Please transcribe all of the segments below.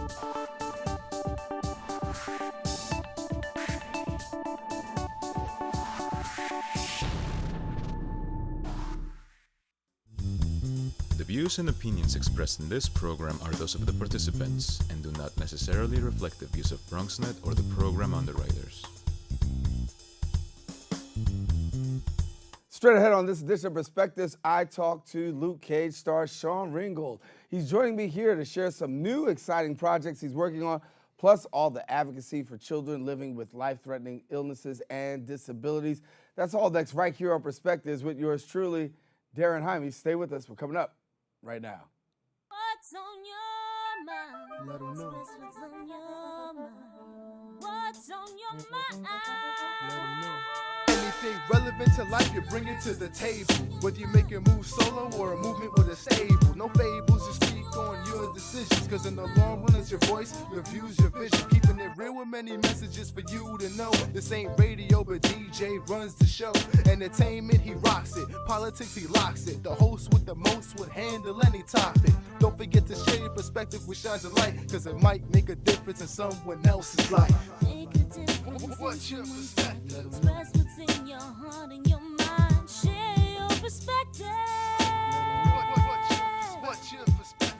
The views and opinions expressed in this program are those of the participants and do not necessarily reflect the views of Bronxnet or the program underwriters. Straight ahead on this edition of Perspectives, I talk to Luke Cage star Sean Ringgold. He's joining me here to share some new exciting projects he's working on, plus all the advocacy for children living with life-threatening illnesses and disabilities. That's all next right here on Perspectives with yours truly, Daren Jaime. Stay with us. We're coming up right now. What's on your mind? Let 'em know. What's on your mind? What's on your mind? Let 'em know. Anything relevant to life, you bring it to the table. Whether you make a move solo or a movement with a stable. No fables, you speak on your decisions. Cause in the long run, it's your voice, your views, your vision. Keeping it real with many messages for you to know. This ain't radio, but DJ runs the show. Entertainment, he rocks it. Politics, he locks it. The host with the most would handle any topic. Don't forget to share your perspective with shines of light. Cause it might make a difference in someone else's life. Make a difference. What's your perspective? Express what's in your heart and your mind. Share your perspective. What's your perspective?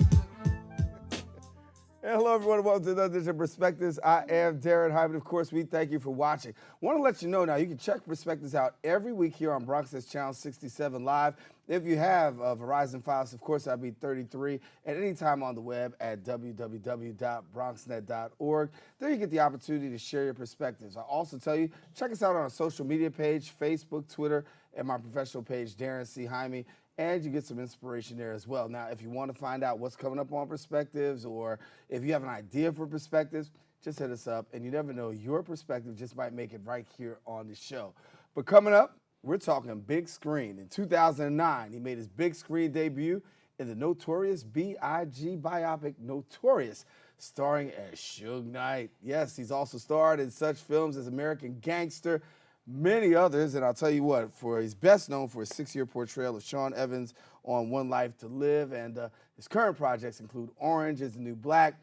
Hey, hello, everyone. Welcome to another edition of Perspectives. I am Daren Jaime. Of course, we thank you for watching. Want to let you know now, you can check Perspectives out every week here on Bronxnet's Channel 67 Live. If you have Verizon Files, of course, that'd be 33 at any time on the web at www.bronxnet.org. There you get the opportunity to share your perspectives. I'll also tell you, check us out on our social media page, Facebook, Twitter, and my professional page, Daren C. Jaime. And you get some inspiration there as well. Now, if you want to find out what's coming up on Perspectives, or if you have an idea for Perspectives, just hit us up. And you never know, your perspective just might make it right here on the show. But coming up, we're talking big screen. In 2009, he made his big screen debut in the Notorious B.I.G. biopic Notorious, starring as Suge Knight. Yes, he's also starred in such films as American Gangster, many others, and I'll tell you what, he's best known for his 6-year portrayal of Sean Evans on One Life to Live, and his current projects include Orange is the New Black,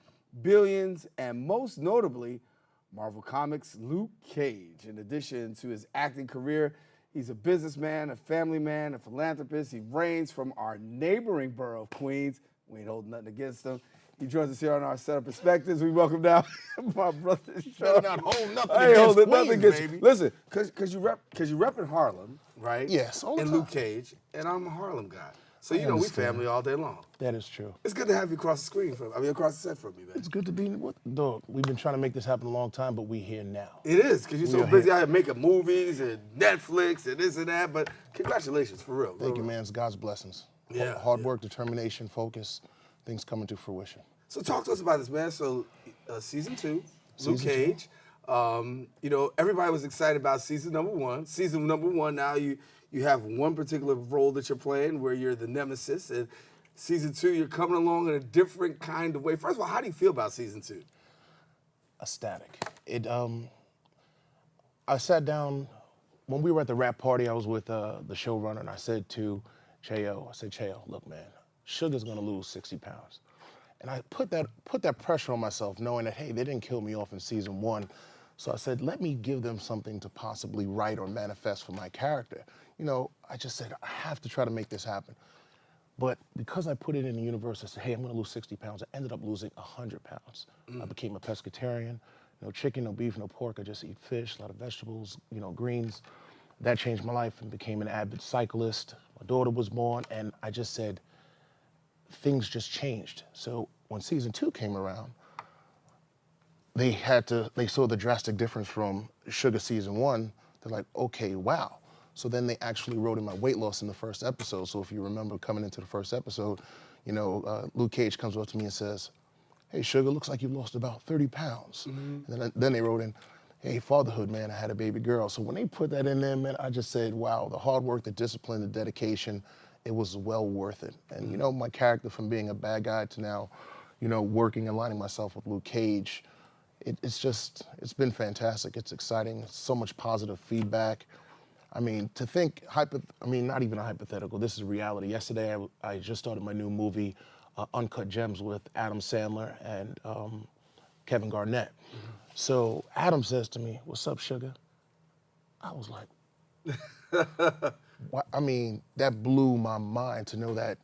Billions, and most notably, Marvel Comics' Luke Cage. In addition to his acting career, he's a businessman, a family man, a philanthropist. He reigns from our neighboring borough of Queens. We ain't holding nothing against him. He joins us here on our set of Perspectives. We welcome now my brother Sean. Not holding nothing I ain't against holding Queens, nothing against baby. Listen, because you rep in Harlem, right? Yes, all the and time. Luke Cage, and I'm a Harlem guy. So, you know, we understand. family all day long. That is true. It's good to have you across the screen across the set from me, man. It's good to be dog. We've been trying to make this happen a long time, but we here now. It is, because you're so We are busy here. out here making movies and Netflix and this and that, but congratulations, for real. Thank you, man. It's God's blessings. Yeah, Hard yeah. work, determination, focus, things coming to fruition. So talk to us about this, man. So season 2, Luke Season two. Cage. You know, everybody was excited about season number 1. Season number 1, now you have one particular role that you're playing where you're the nemesis. And season 2, you're coming along in a different kind of way. First of all, how do you feel about season 2? Ecstatic. I sat down, when we were at the rap party, I was with the showrunner, and I said to Cheo, look, man, Sugar's gonna lose 60 pounds. And I put that pressure on myself, knowing that, hey, they didn't kill me off in season 1. So I said, let me give them something to possibly write or manifest for my character. You know, I just said, I have to try to make this happen. But because I put it in the universe, I said, hey, I'm gonna lose 60 pounds. I ended up losing 100 pounds. I became a pescatarian, no chicken, no beef, no pork. I just eat fish, a lot of vegetables, you know, greens. That changed my life and became an avid cyclist. My daughter was born, and I just said, things just changed. So when season 2 came around, they saw the drastic difference from Sugar season 1. They're like, okay, wow. So then they actually wrote in my weight loss in the first episode. So if you remember coming into the first episode, you know, Luke Cage comes up to me and says, hey, Sugar, looks like you've lost about 30 pounds. And then they wrote in, hey, Fatherhood, man, I had a baby girl. So when they put that in there, man, I just said, wow, the hard work, the discipline, the dedication, it was well worth it. And you know, my character from being a bad guy to now, you know, working and aligning myself with Luke Cage, it's been fantastic. It's exciting. So much positive feedback. I mean, to think, not even a hypothetical, this is reality. Yesterday, I just started my new movie, Uncut Gems with Adam Sandler, and Kevin Garnett. So Adam says to me, "What's up, sugar?" I was like, what? I mean, that blew my mind to know that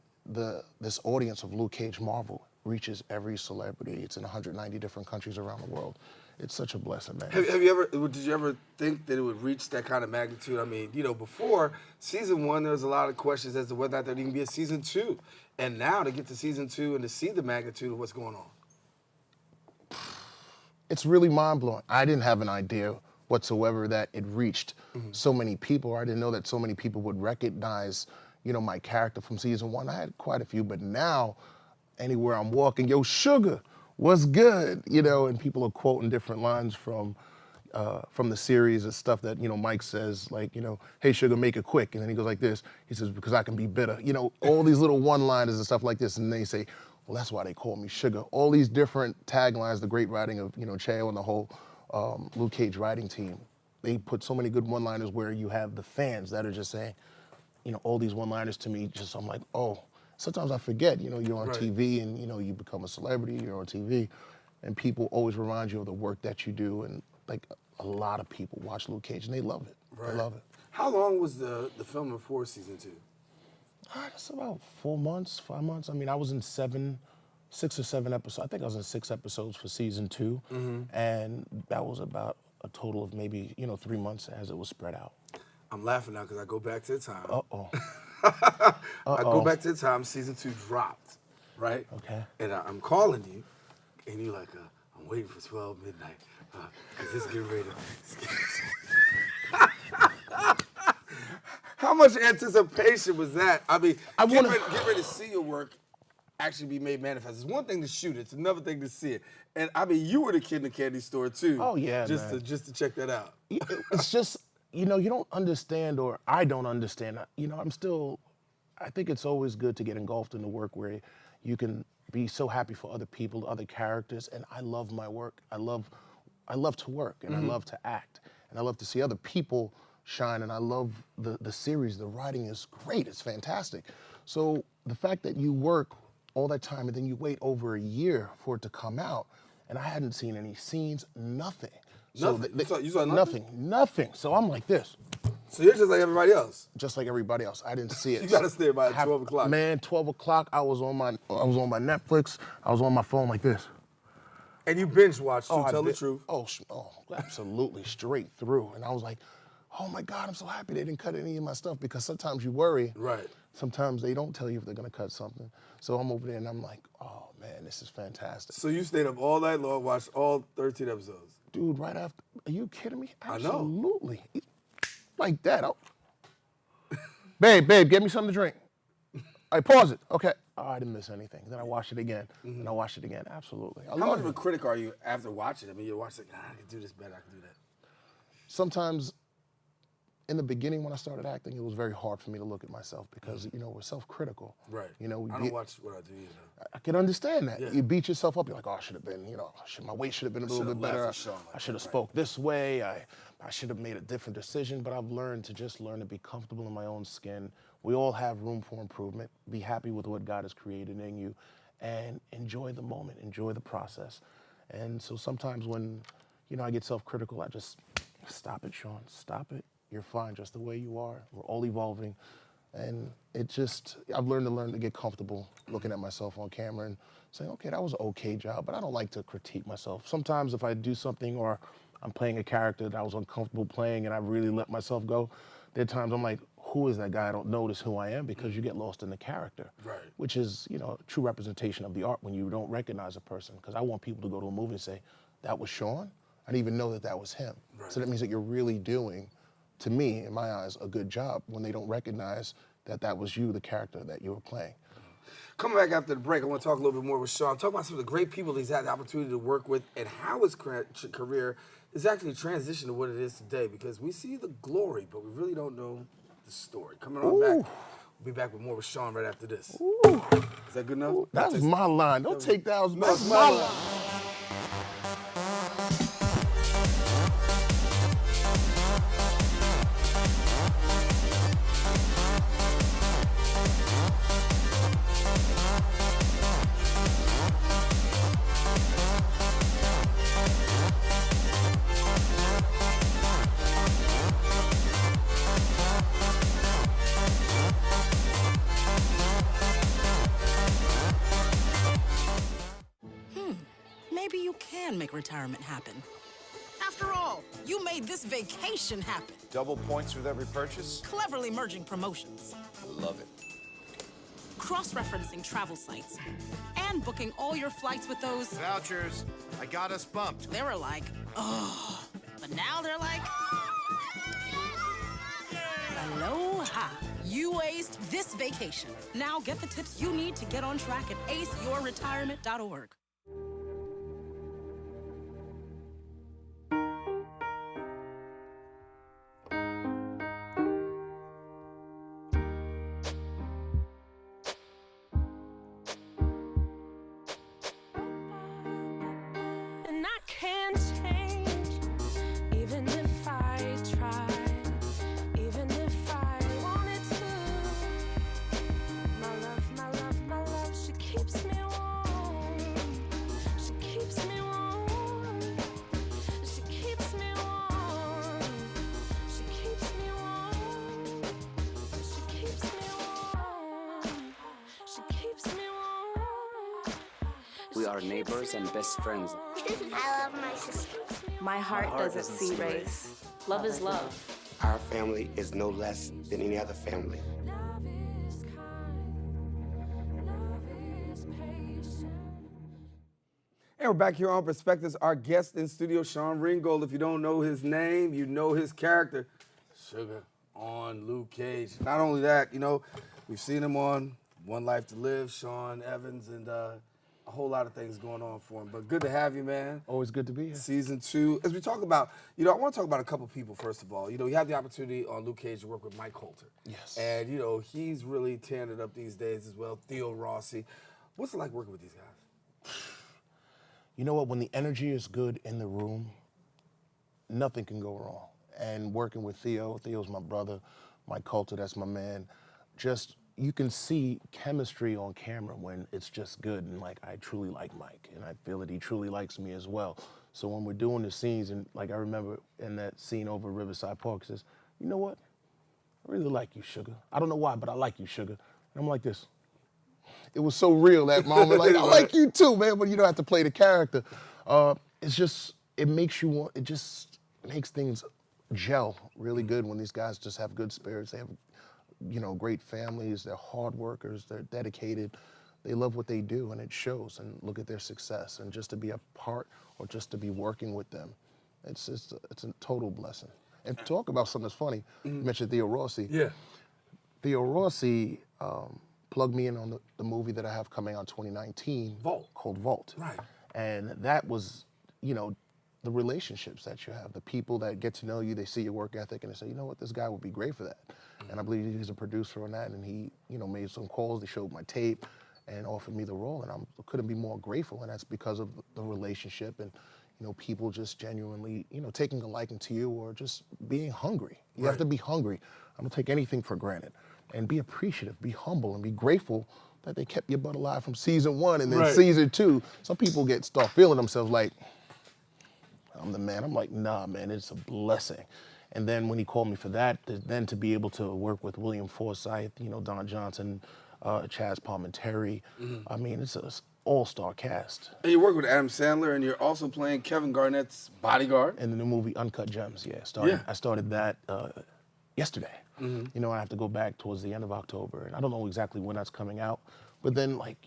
this audience of Luke Cage Marvel reaches every celebrity. It's in 190 different countries around the world. It's such a blessing, man. Did you ever think that it would reach that kind of magnitude? I mean, before season 1, there was a lot of questions as to whether or not there'd even be a season 2. And now to get to season 2 and to see the magnitude of what's going on. It's really mind-blowing. I didn't have an idea whatsoever that it reached so many people. I didn't know that so many people would recognize, my character from season 1. I had quite a few, but now anywhere I'm walking, yo, sugar, what's good? And people are quoting different lines from the series and stuff that, Mike says, like, hey, sugar, make it quick. And then he goes like this. He says, because I can be bitter. All these little one-liners and stuff like this. And they say, well, that's why they call me sugar. All these different taglines, the great writing of, Cheo and the whole Luke Cage writing team. They put so many good one-liners where you have the fans that are just saying, all these one-liners to me, I'm like, oh, sometimes I forget, you're on Right. TV and, you become a celebrity, you're on TV, and people always remind you of the work that you do. And like a lot of people watch Luke Cage and they love it. Right. They love it. How long was the film before season 2? That's about 4 months, 5 months. I mean, I was in 6 or 7 episodes. I think I was in 6 episodes for season 2. And that was about a total of maybe, 3 months as it was spread out. I'm laughing now because I go back to the time. Uh-oh. I go back to the time season 2 dropped, right? Okay. And I'm calling you, and you're like, I'm waiting for 12 midnight. Just get ready to... How much anticipation was that? I mean, get ready to see your work actually be made manifest. It's one thing to shoot it, it's another thing to see it. And I mean, you were the kid in the candy store too. Oh yeah, just man. to check that out. It's just, you don't understand, or I don't understand. I think it's always good to get engulfed in the work where you can be so happy for other people, other characters, and I love my work. I love to work, and I love to act, and I love to see other people shine, and I love the series. The writing is great, it's fantastic. So the fact that you work all that time and then you wait over a year for it to come out, and I hadn't seen any scenes, nothing. Nothing? You saw nothing? Nothing. So I'm like this. So you're just like everybody else? Just like everybody else. I didn't see it. You gotta stay by 12 o'clock. Man, 12 o'clock, I was on my Netflix, I was on my phone like this. And you binge watched too, tell the truth. Oh, absolutely, straight through. And I was like, oh my God, I'm so happy they didn't cut any of my stuff, because sometimes you worry. Right. Sometimes they don't tell you if they're gonna cut something. So I'm over there and I'm like, oh man, this is fantastic. So you stayed up all night long, watched all 13 episodes? Dude, right after, are you kidding me? I know. Absolutely. Like that. Babe, get me something to drink. All right, pause it. Okay. Oh, I didn't miss anything. Then I watched it again, and I watched it again. Absolutely. How much of a critic are you after watching it? I mean, you watch it, I can do this better, I can do that. Sometimes, in the beginning when I started acting, it was very hard for me to look at myself because, we're self-critical. Right. I don't watch what I do either. I can understand that. Yeah. You beat yourself up. You're like, oh, I should have been, my weight should have been a little bit better. I should have spoke this way. I should have made a different decision. But I've learned to be comfortable in my own skin. We all have room for improvement. Be happy with what God has created in you, and enjoy the moment, enjoy the process. And so sometimes when, I get self-critical, I just stop it, Sean. Stop it. You're fine just the way you are. We're all evolving. And I've learned to get comfortable looking at myself on camera and saying, okay, that was an okay job, but I don't like to critique myself. Sometimes if I do something or I'm playing a character that I was uncomfortable playing and I really let myself go, there are times I'm like, who is that guy? I don't notice who I am, because you get lost in the character, Right. which is, a true representation of the art when you don't recognize a person. Because I want people to go to a movie and say, that was Sean? I didn't even know that was him. Right. So that means that you're really doing, to me, in my eyes, a good job when they don't recognize that was you, the character that you were playing. Coming back after the break, I want to talk a little bit more with Sean. Talk about some of the great people he's had the opportunity to work with and how his career is actually transitioned to what it is today, because we see the glory, but we really don't know the story. Coming on back, we'll be back with more with Sean right after this. Ooh. Is that good enough? That's my line. Don't take that as That's my my line. line. maybe you can make retirement happen. After all, you made this vacation happen. Double points with every purchase? Cleverly merging promotions. Love it. Cross-referencing travel sites. And booking all your flights with those... Vouchers. I got us bumped. They were like, oh. But now they're like... Aloha. You aced this vacation. Now get the tips you need to get on track at aceyourretirement.org. And I can't change, even if I tried, even if I wanted to. My love, my love, my love, she keeps me warm. She keeps me warm. She keeps me warm. She keeps me warm. She keeps me warm. She keeps me warm. We are neighbors and best friends. I love my sister. My heart doesn't see race. Love is love. Our family is no less than any other family. Love is kind. Love is patient. And we're back here on Perspectives. Our guest in studio, Sean Ringgold. If you don't know his name, you know his character, Sugar on Luke Cage. Not only that, you know, we've seen him on One Life to Live, Sean Evans, and a whole lot of things going on for him. But good to have you, man. Always good to be here. Season 2. As we talk about, you know, I want to talk about a couple people, first of all. You know, you have the opportunity on Luke Cage to work with Mike Coulter. Yes. And, you know, he's really tearing it up these days as well. Theo Rossi. What's it like working with these guys? You know what? When the energy is good in the room, nothing can go wrong. And working with Theo's my brother, Mike Coulter, that's my man. Just, you can see chemistry on camera when it's just good, and like, I truly like Mike, and I feel that he truly likes me as well. So when we're doing the scenes, and like I remember in that scene over Riverside Park, he says, you know what? I really like you, Sugar. I don't know why, but I like you, Sugar. And I'm like this. It was so real that moment. Like, I like you too, man, but you don't have to play the character. It's just, it makes you want, it just makes things gel really good when these guys just have good spirits. They have, you know, great families, they're hard workers, they're dedicated, they love what they do, and it shows, and look at their success. And just to be a part, or just to be working with them, it's a total blessing. And talk about something that's funny, you mentioned Theo Rossi. Yeah. Theo Rossi plugged me in on the movie that I have coming out 2019, Vault. called Vault. Right. And that was, you know, the relationships that you have, the people that get to know you, they see your work ethic, and they say, you know what, this guy would be great for that. And I believe he's a producer on that, and he, you know, made some calls, they showed my tape, and offered me the role, and I couldn't be more grateful, and that's because of the relationship, and, you know, people just genuinely, you know, taking a liking to you, or just being hungry. You have to be hungry. I don't take anything for granted. And be appreciative, be humble, and be grateful that they kept your butt alive from season 1, and then season 2. Some people start feeling themselves like, I'm the man. I'm like, nah, man, it's a blessing. And then when he called me for that, then to be able to work with William Forsythe, you know, Don Johnson, Chaz Palminteri, I mean, it's an all-star cast. And you work with Adam Sandler, and you're also playing Kevin Garnett's bodyguard. And in the movie Uncut Gems, I started that yesterday. You know, I have to go back towards the end of October, and I don't know exactly when that's coming out. But then, like,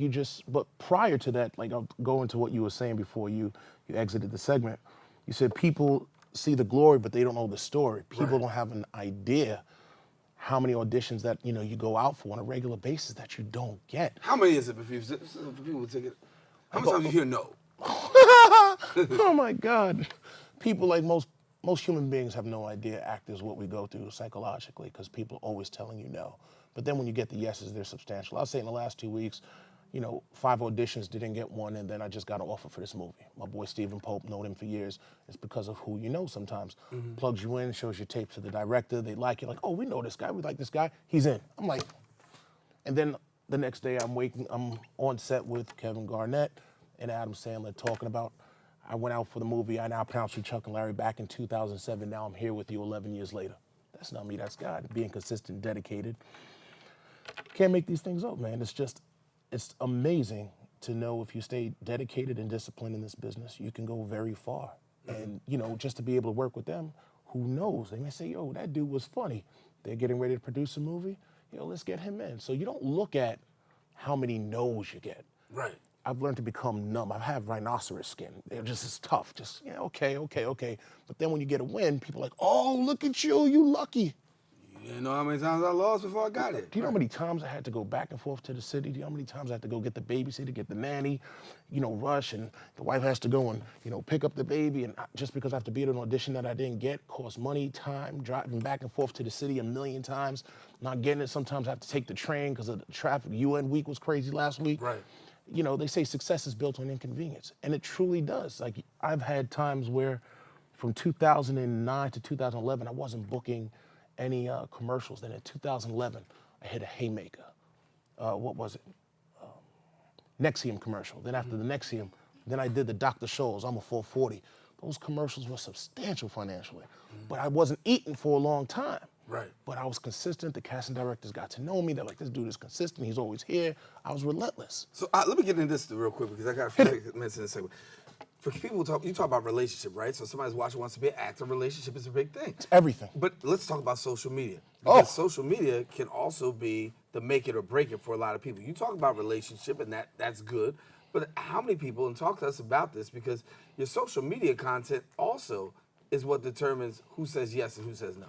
but prior to that, like, I'll go into what you were saying before you exited the segment. You said people see the glory, but they don't know the story. People don't have an idea how many auditions that, you know, you go out for on a regular basis that you don't get. How many is it for people to take it? How many times you hear no? Oh my God. People, like most human beings, have no idea actors what we go through psychologically, because people are always telling you no. But then when you get the yeses, they're substantial. I'll say in the last 2 weeks, you know, 5 auditions, didn't get one, and then I just got an offer for this movie. My boy Stephen Pope, known him for years. It's because of who you know sometimes. Plugs you in, shows your tape to the director, they like you, like, oh, we know this guy, we like this guy, he's in. I'm like, and then the next day I'm on set with Kevin Garnett and Adam Sandler talking about, I went out for the movie, I Now Pronounce You Chuck and Larry back in 2007, now I'm here with you 11 years later. That's not me, that's God, being consistent, dedicated. Can't make these things up, man. It's amazing to know if you stay dedicated and disciplined in this business, you can go very far. And, you know, just to be able to work with them, who knows? They may say, yo, that dude was funny. They're getting ready to produce a movie. Yo, let's get him in. So you don't look at how many no's you get. Right. I've learned to become numb. I have rhinoceros skin. They're just as tough. Just, yeah, okay. But then when you get a win, people are like, oh, look at you, you lucky. You didn't know how many times I lost before I got it. Do you know how many times I had to go back and forth to the city? Do you know how many times I had to go get the babysitter, get the nanny, you know, rush, and the wife has to go and, you know, pick up the baby, and just because I have to be at an audition that I didn't get, cost money, time, driving back and forth to the city a million times, not getting it. Sometimes I have to take the train because of the traffic. UN week was crazy last week. Right. You know, they say success is built on inconvenience, and it truly does. Like, I've had times where from 2009 to 2011, I wasn't booking any commercials. Then in 2011, I hit a haymaker. What was it? Nexium commercial. Then after the Nexium, then I did the Dr. Scholl's, I'm a 440. Those commercials were substantial financially, but I wasn't eating for a long time. Right. But I was consistent. The casting directors got to know me. They're like, this dude is consistent. He's always here. I was relentless. So let me get into this real quick because I got a few minutes in this segment. For people you talk about relationship, right? So somebody's watching wants to be an actor. Relationship is a big thing. It's everything. But let's talk about social media. Because social media can also be the make it or break it for a lot of people. You talk about relationship, and that's good. But how many people, and talk to us about this, because your social media content also is what determines who says yes and who says no.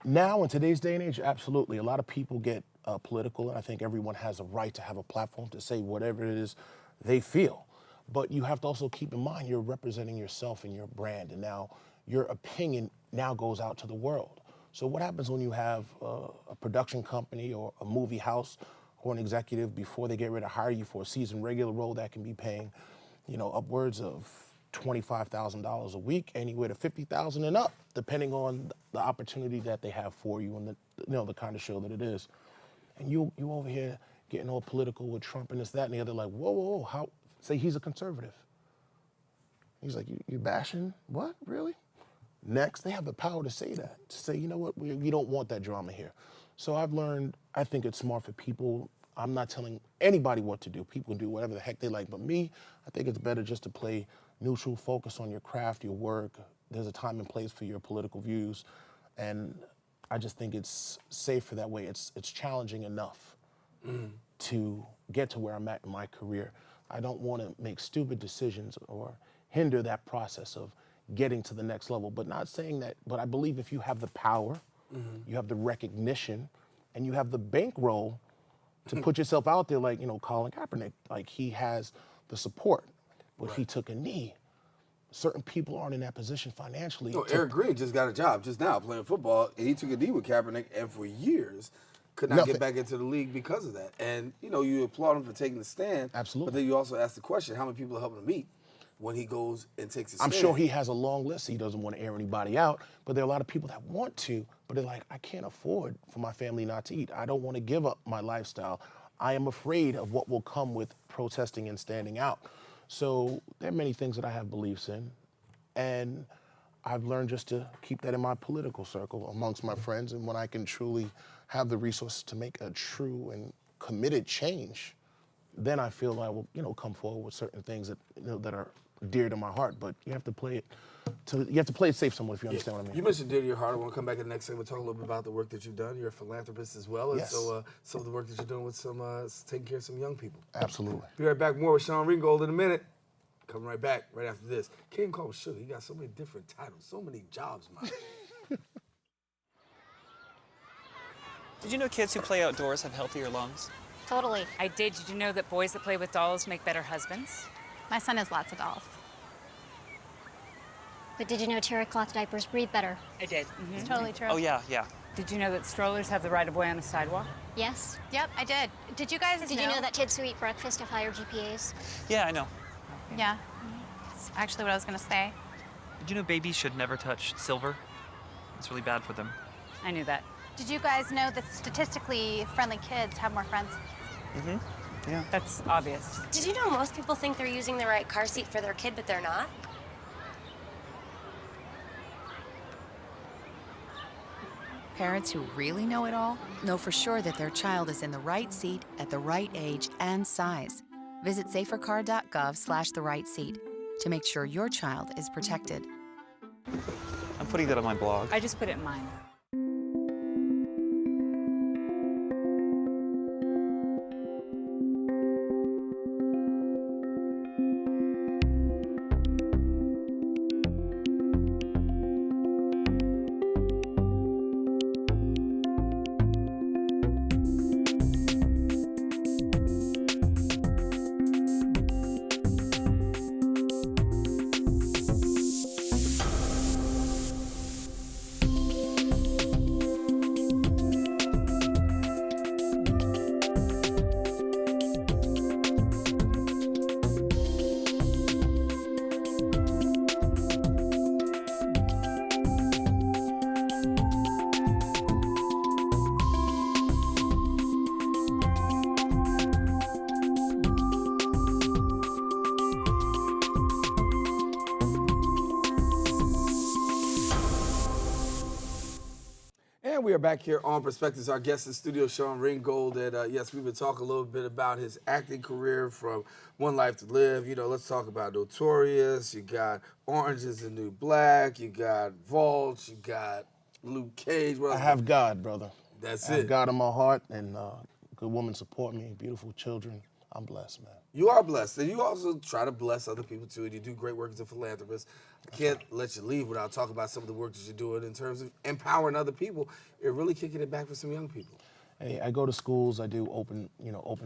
Now, in today's day and age, absolutely. A lot of people get political, and I think everyone has a right to have a platform to say whatever it is they feel. But you have to also keep in mind you're representing yourself and your brand, and now your opinion now goes out to the world. So what happens when you have a production company or a movie house or an executive, before they get ready to hire you for a season regular role that can be paying, you know, upwards of $25,000 a week, anywhere to $50,000 and up, depending on the opportunity that they have for you and the kind of show that it is. And you over here getting all political with Trump and this, that, and the other, like, whoa, how? Say he's a conservative. He's like, you bashing? What, really? Next, they have the power to say that, to say, you know what, we don't want that drama here. So I've learned, I think it's smart for people. I'm not telling anybody what to do. People can do whatever the heck they like. But me, I think it's better just to play neutral, focus on your craft, your work. There's a time and place for your political views. And I just think it's safer that way. It's challenging enough to get to where I'm at in my career. I don't want to make stupid decisions or hinder that process of getting to the next level. But not saying that, but I believe if you have the power, you have the recognition, and you have the bankroll to put yourself out there, like, you know, Colin Kaepernick, like, he has the support, but he took a knee. Certain people aren't in that position financially. No, Eric Green just got a job just now playing football, and he took a knee with Kaepernick, and for years could not get back into the league because of that. And, you know, you applaud him for taking the stand. Absolutely. But then you also ask the question, how many people are helping him meet when he goes and takes a stand? I'm sure he has a long list. He doesn't want to air anybody out, but there are a lot of people that want to, but they're like, I can't afford for my family not to eat. I don't want to give up my lifestyle. I am afraid of what will come with protesting and standing out. So there are many things that I have beliefs in, and I've learned just to keep that in my political circle amongst my friends, and when I can truly have the resources to make a true and committed change, then I feel I will, you know, come forward with certain things that, you know, that are dear to my heart. But you have to play it safe somewhat, if you understand what I mean. You mentioned dear to your heart. I want to come back in the next segment and talk a little bit about the work that you've done. You're a philanthropist as well, and so some of the work that you're doing with some taking care of some young people. Absolutely. Be right back. More with Sean Ringgold in a minute. Coming right back right after this. Can't even call him Sugar. He got so many different titles, so many jobs, man. Did you know kids who play outdoors have healthier lungs? Totally. I did. Did you know that boys that play with dolls make better husbands? My son has lots of dolls. But did you know terry cloth diapers breathe better? I did. It's totally true. Oh, yeah. Did you know that strollers have the right of way on the sidewalk? Yes. Yep, I did. Did you guys Did you know that kids who eat breakfast have higher GPAs? Yeah, I know. Yeah. That's actually what I was going to say. Did you know babies should never touch silver? It's really bad for them. I knew that. Did you guys know that statistically friendly kids have more friends? Yeah. That's obvious. Did you know most people think they're using the right car seat for their kid, but they're not? Parents who really know it all know for sure that their child is in the right seat at the right age and size. Visit safercar.gov/the-right-seat to make sure your child is protected. I'm putting that on my blog. I just put it in mine. And we are back here on Perspectives. Our guest in studio, Sean Ringgold. And yes, we've been talking a little bit about his acting career from One Life to Live. You know, let's talk about Notorious. You got Orange is the New Black. You got Vault. You got Luke Cage. I have God, brother. That's I have it. God in my heart, and good women support me, beautiful children. I'm blessed, man. You are blessed. And you also try to bless other people, too. And you do great work as a philanthropist. I can't let you leave without talking about some of the work that you're doing in terms of empowering other people and really kicking it back for some young people. Hey, I go to schools. I do open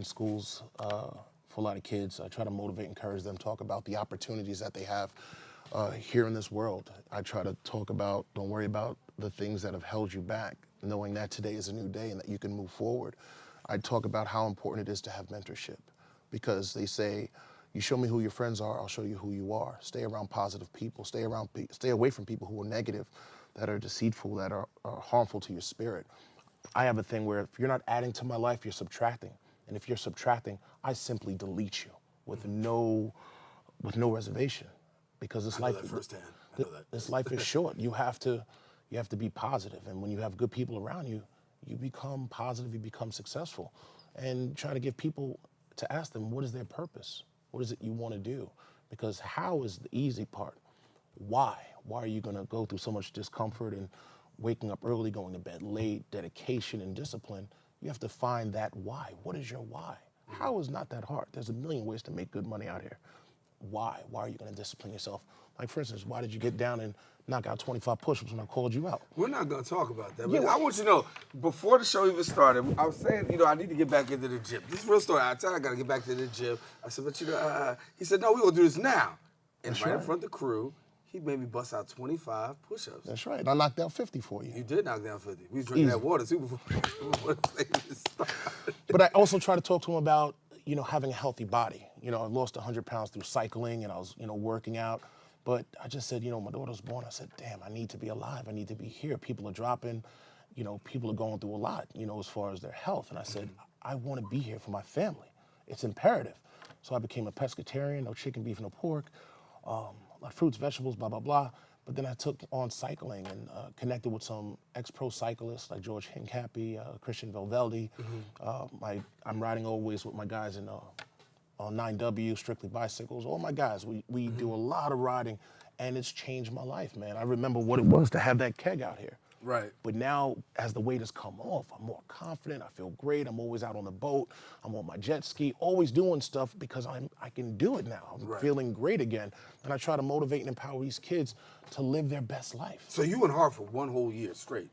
schools for a lot of kids. I try to motivate, encourage them, talk about the opportunities that they have here in this world. I try to talk about, don't worry about the things that have held you back, knowing that today is a new day and that you can move forward. I talk about how important it is to have mentorship, because they say, you show me who your friends are, I'll show you who you are. Stay around positive people. Stay away from people who are negative, that are deceitful, that are harmful to your spirit. I have a thing where if you're not adding to my life, you're subtracting. And if you're subtracting, I simply delete you with no reservation, because this life, this life is short. You have to be positive, and when you have good people around you, you become positive, you become successful, and try to get people to ask them, what is their purpose? What is it you want to do? Because how is the easy part. Why? Why are you going to go through so much discomfort and waking up early, going to bed late, dedication and discipline? You have to find that why. What is your why? How is not that hard? There's a million ways to make good money out here. Why? Why are you going to discipline yourself? Like, for instance, why did you get down and knock out 25 push-ups when I called you out? We're not going to talk about that. But I want you to know, before the show even started, I was saying, I need to get back into the gym. This is a real story. I got to get back to the gym. I said, but he said, no, we're going to do this now. And right in front of the crew, he made me bust out 25 push-ups. That's right. I knocked out 50 for you. You did knock down 50. We was drinking that water, too, before the thing started. But I also try to talk to him about, having a healthy body. I lost 100 pounds through cycling, and I was, working out. But I just said, my daughter was born. I said, damn, I need to be alive. I need to be here. People are dropping. People are going through a lot, as far as their health. And I said, I want to be here for my family. It's imperative. So I became a pescatarian, no chicken, beef, no pork, like fruits, vegetables, blah, blah, blah. But then I took on cycling and connected with some ex-pro cyclists like George Hincapie, Christian Valverde. I'm riding always with my guys in on 9W, Strictly Bicycles, all my guys. We do a lot of riding, and it's changed my life, man. I remember what it was to have that keg out here. Right. But now, as the weight has come off, I'm more confident, I feel great, I'm always out on the boat, I'm on my jet ski, always doing stuff because I can do it now. I'm feeling great again. And I try to motivate and empower these kids to live their best life. So you went hard for one whole year straight?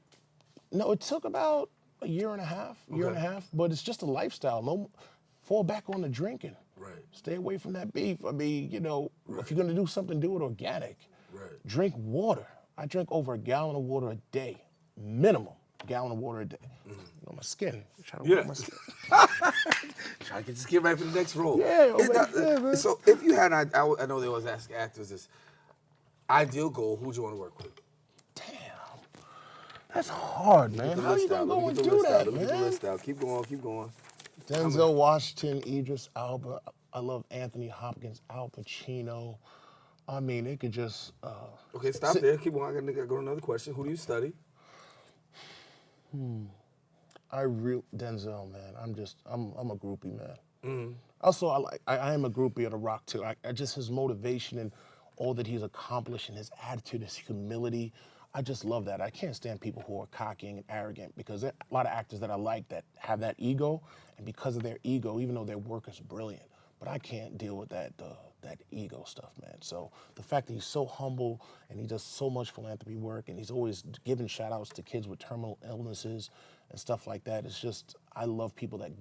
No, it took about a year and a half, but it's just a lifestyle. No, fall back on the drinking. Right. Stay away from that beef. I mean, if you're gonna do something, do it organic. Right. Drink water. I drink over a gallon of water a day, minimum gallon of water a day. My skin. Trying to work my skin. Trying to get your skin right for the next role. Yeah, man. So if you had, I know they always ask actors this, ideal goal, who'd you want to work with? Damn. That's hard, man. How you gonna go and do that, man? Let me get the list out. Keep going. Denzel Washington, Idris Elba. I love Anthony Hopkins, Al Pacino. I mean, it could just... okay, stop there. Keep on. I gotta go to another question. Who do you study? Denzel, man. I'm a groupie, man. Also, I am a groupie of The Rock too. I just his motivation and all that he's accomplished and his attitude, his humility. I just love that. I can't stand people who are cocky and arrogant because there are a lot of actors that I like that have that ego, and because of their ego, even though their work is brilliant, but I can't deal with that ego stuff, man. So the fact that he's so humble and he does so much philanthropy work and he's always giving shout outs to kids with terminal illnesses and stuff like that, it's just, I love people that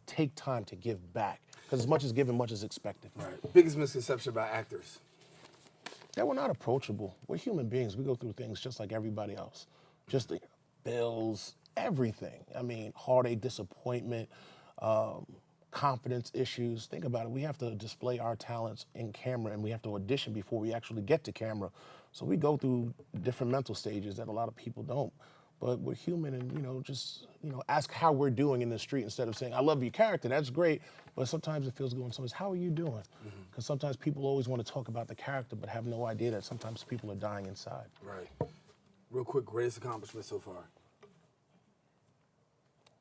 take time to give back. Because as much as given, much is expected. Right. Biggest misconception about actors? That we're not approachable. We're human beings. We go through things just like everybody else. Just the bills, everything. I mean, heartache, disappointment, confidence issues. Think about it. We have to display our talents in camera and we have to audition before we actually get to camera. So we go through different mental stages that a lot of people don't. But we're human and, just, ask how we're doing in the street instead of saying, I love your character, that's great. But sometimes it feels good when someone's, how are you doing? Because sometimes people always want to talk about the character but have no idea that sometimes people are dying inside. Right. Real quick, greatest accomplishment so far?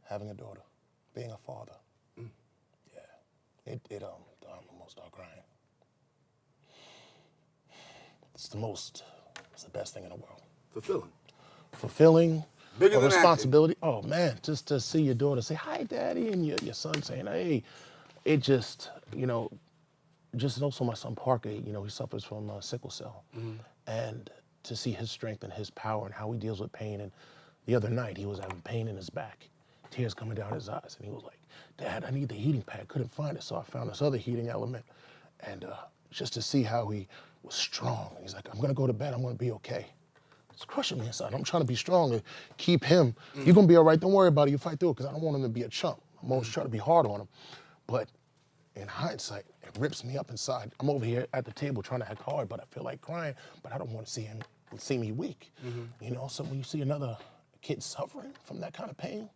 Having a daughter, being a father. Yeah. I almost start crying. It's the best thing in the world. Fulfilling, Bigger a than responsibility. Acting. Oh man, just to see your daughter say, hi daddy, and your son saying, hey, it just, just also my son Parker, he suffers from sickle cell. And to see his strength and his power and how he deals with pain. And the other night he was having pain in his back, tears coming down his eyes. And he was like, Dad, I need the heating pad, couldn't find it. So I found this other heating element. And just to see how he was strong. He's like, I'm gonna go to bed, I'm gonna be okay. It's crushing me inside. I'm trying to be strong and keep him. You're gonna be all right, don't worry about it, you fight through it, because I don't want him to be a chump. I'm always trying to be hard on him. But in hindsight, it rips me up inside. I'm over here at the table trying to act hard, but I feel like crying, but I don't want to see me weak. So when you see another kid suffering from that kind of pain,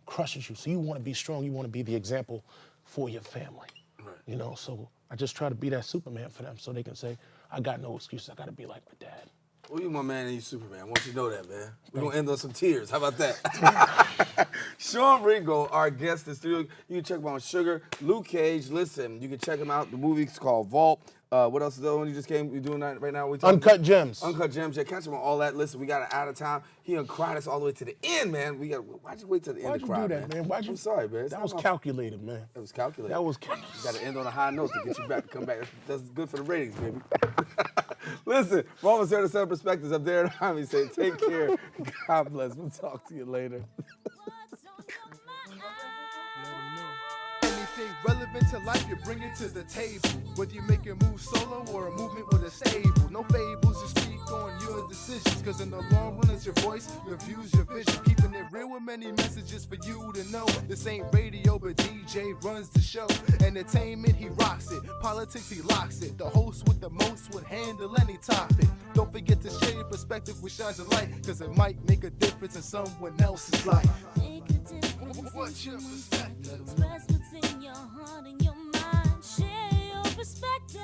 crushes you. So you want to be strong, you want to be the example for your family. Right. So I just try to be that Superman for them so they can say, I got no excuses, I got to be like my dad. Well, you my man and you Superman. I want you to know that, man. We're going to end on some tears. How about that? Sean Ringgold, our guest in the studio. You can check him out on Sugar. Luke Cage, listen, you can check him out. The movie's called Vault. What else is the other one you just came? You're doing that right now? Uncut Gems. Uncut Gems. Yeah, catch him on all that. Listen, we got it out of time. He done cried us all the way to the end, man. Why'd you wait till the end to cry, Why'd you do that, man? I'm sorry, man. That was calculated, man. That was calculated. That was calculated. You got to end on a high note to get you back to come back. That's good for the ratings, baby. Listen, we're almost here to Seven Perspectives. I'm Daren Jaime saying take care. God bless. We'll talk to you later. Anything relevant to life, you bring it to the table. Whether you make a move solo or a movement with a stable. No fables, you speak on your decisions. Cause in the long run, it's your voice, your views, your vision. Keeping it real with many messages for you to know. This ain't radio, but DJ runs the show. Entertainment, he rocks it. Politics, he locks it. The host with the most would handle any topic. Don't forget to share your perspective with shines of light. Cause it might make a difference in someone else's life. What's your perspective? Express what's in your heart and your mind. Share your perspective.